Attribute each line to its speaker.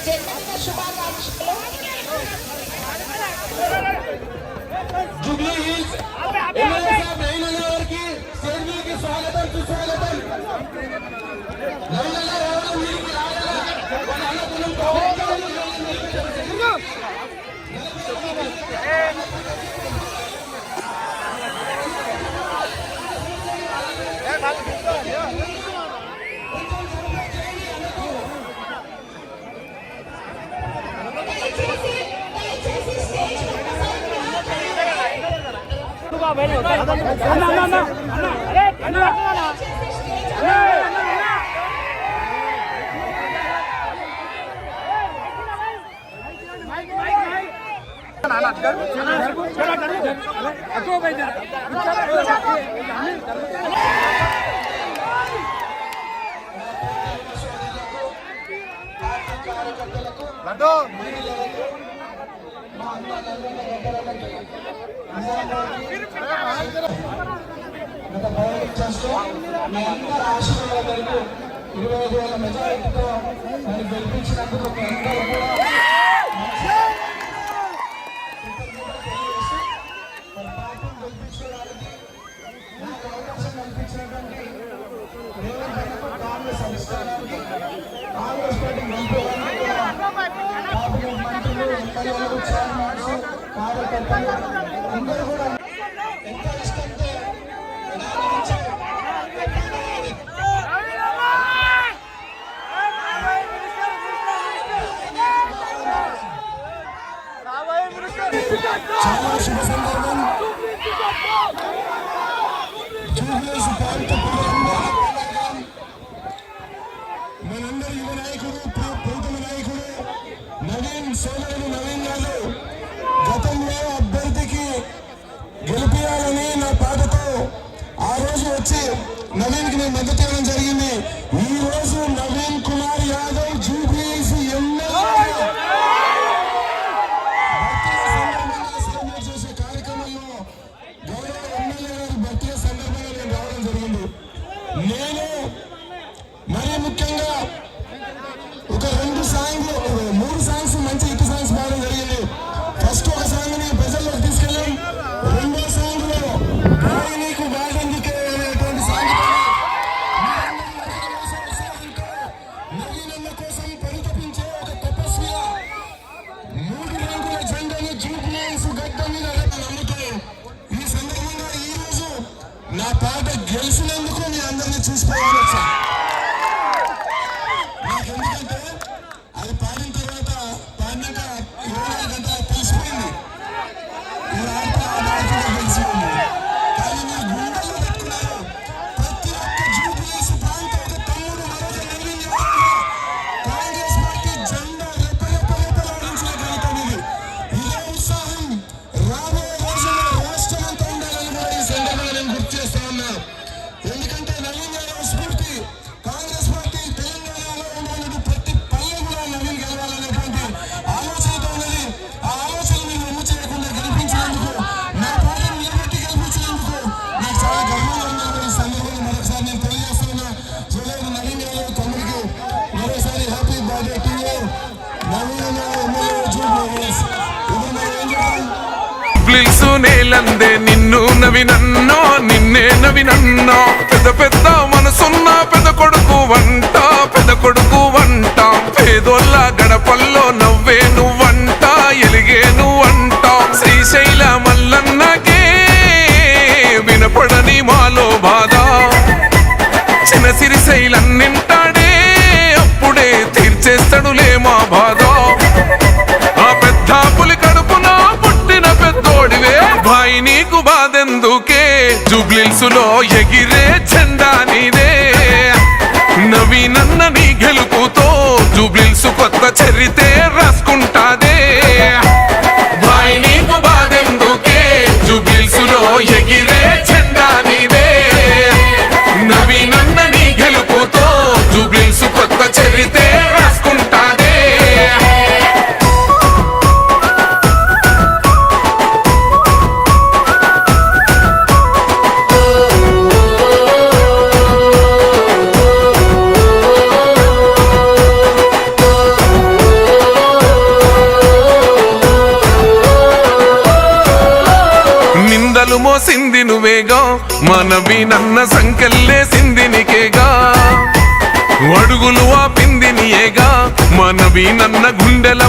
Speaker 1: జన్మదిన శుభాకాంక్షలు.
Speaker 2: Jubilee hills MLA సాబ్ నవీన్ అన్న గారికి స్టేజ్ మీదకి స్వాగతం సుస్వాగతం. నవీన్ అన్న రావడం మీదకి రావాలా మన అన్నదమ్ములం కావాలి. గత పౌరులు మీ అందరి ఆశీర్వాదాలకు 25,000 మెజారిటీతో నన్ను గెలిపించినందుకు మీ అందరూ కూడా పార్టీని గెలిపించడానికి నాకు అవకాశం కల్పించినటువంటి కాంగ్రెస్ సంస్కారానికి కాంగ్రెస్ పార్టీ నింపుకోవడానికి మంత్రులు ఎమ్మెల్యేలు చైర్మన్స్ కార్యకర్తలు అందరూ కూడా ఎంత ఇష్టంతో చాలా శుభ సందర్భం. మనందరి యువ నాయకుడు ప్రీతమ నాయకుడు నవీన్ సోదరుడు నవీన్ గారు గతంలో అభ్యర్థికి గెలిపించాలని నా పాటతో ఆ రోజు వచ్చి నవీన్ కి నేను మద్దతు ఇవ్వడం జరిగింది. ఈ రోజు నవీన్ కుమార్ యాదవ్ జూబ్లీస్ ఎమ్మెల్యే చేసే కార్యక్రమంలో గౌరవ ఎమ్మెల్యే గారి బర్త్డే సందర్భంగా నేను రావడం జరిగింది. నేను మరీ ముఖ్యంగా ఒక 3 సాంగ్స్ మంచి హిట్ సాంగ్స్ పాడడం జరిగింది. ఫస్ట్ ఒక సాంగ్ ని ప్రజల్లోకి తీసుకెళ్ళాం. రెండో సాంగ్ లో నీకు బాగెందుకే అనేటువంటి సాంగ్ నవీనన్న కోసం పరితపించే ఒక తపస్విగా 3 రంగుల జెండాను జూబ్లీస్ గడ్డ మీద నమ్ముతూ ఈ సందర్భంగా ఈ రోజు నా పాట గెలిచినందుకు మీ అందరినీ చూసుకోవాలి. ఎందుకంటే అది పాడిన తర్వాత పాడినాక 24 గంటలు తెలిసిపోయింది తెలిసిపోయింది. కానీ మీరు గుండెల్లో పెట్టుకున్నారు. ప్రతి ఒక్క జూబ్లీస్ ప్రాంతం ఒక తమ్ముడు కాంగ్రెస్ పార్టీ జెండా రెప్పరెప్పలాడించిన ఘనత ఇది. ఇదే ఉత్సాహం రాబోయే రోజుల్లో రాష్ట్రం అంతా ఉండాలని కూడా ఈ సందర్భంగా నేను గుర్తు చేస్తా ఉన్నా. ఎందుకంటే నవీన్ యాదవ్ స్ఫూర్తి కాంగ్రెస్ పార్టీ తెలంగాణలో ఉన్నటువంటి ప్రతి పల్లె కూడా నవీన్ గెలవాలనేటువంటి ఆలోచనతో ఉన్నది. ఆ ఆలోచన మీరు ఉమ్ము చేయకుండా గెలిపించినందుకు, నా పార్టీని నిలబెట్టి గెలిపించినందుకు నాకు చాలా గర్వంగా ఉందని ఈ సందర్భంగా మరొకసారి నేను తెలియజేస్తున్నా. సోదరుడు నవీన్ యాదవ్ తమ్ముడికి మరోసారి happy birthday to you. Naveen MLA జూబ్లీస్. ఇప్పుడు మనం ఏం చేయాలి?
Speaker 3: జూబ్లీసు నేలందే నిన్ను నవినన్నో నిన్నే నవినన్నో పెద్ద పెద్ద మనసున్న పెద్ద కొడుకు వంట పేదోళ్ళ గడపల్లో నవ్వే నువ్వంట ఎలిగే నువ్వంట శ్రీశైల మల్లన్నకే వినపడని మాలో బాధ చిన్న సిరిశైలన్నింటాడే అప్పుడే తీర్చేస్తాడులే మా బాధ. ఆ పెద్ద పులి కడుపున పుట్టిన పెద్దోడివే భాయి నీకు బాధెందుకే జూబ్లీసులో ఎగిరే జెండా నీదే. నవీనన్న నీ గెలుపుతో జూబ్లీసు కొత్త చరితే రాసుకుంటాదే. భాయి నీకు బాధెందుకే జూబ్లీసులో ఎగిరే జెండా నీదే. నవీనన్న నీ గెలుపుతో జూబ్లీసు కొత్త చరితే రాసుకుంటాదే. నీకేగా మనవి నన్న సంకెళ్ళేసింది నీకేగా అడుగులు ఆపింది నీయేగా మనవి నన్న గుండెల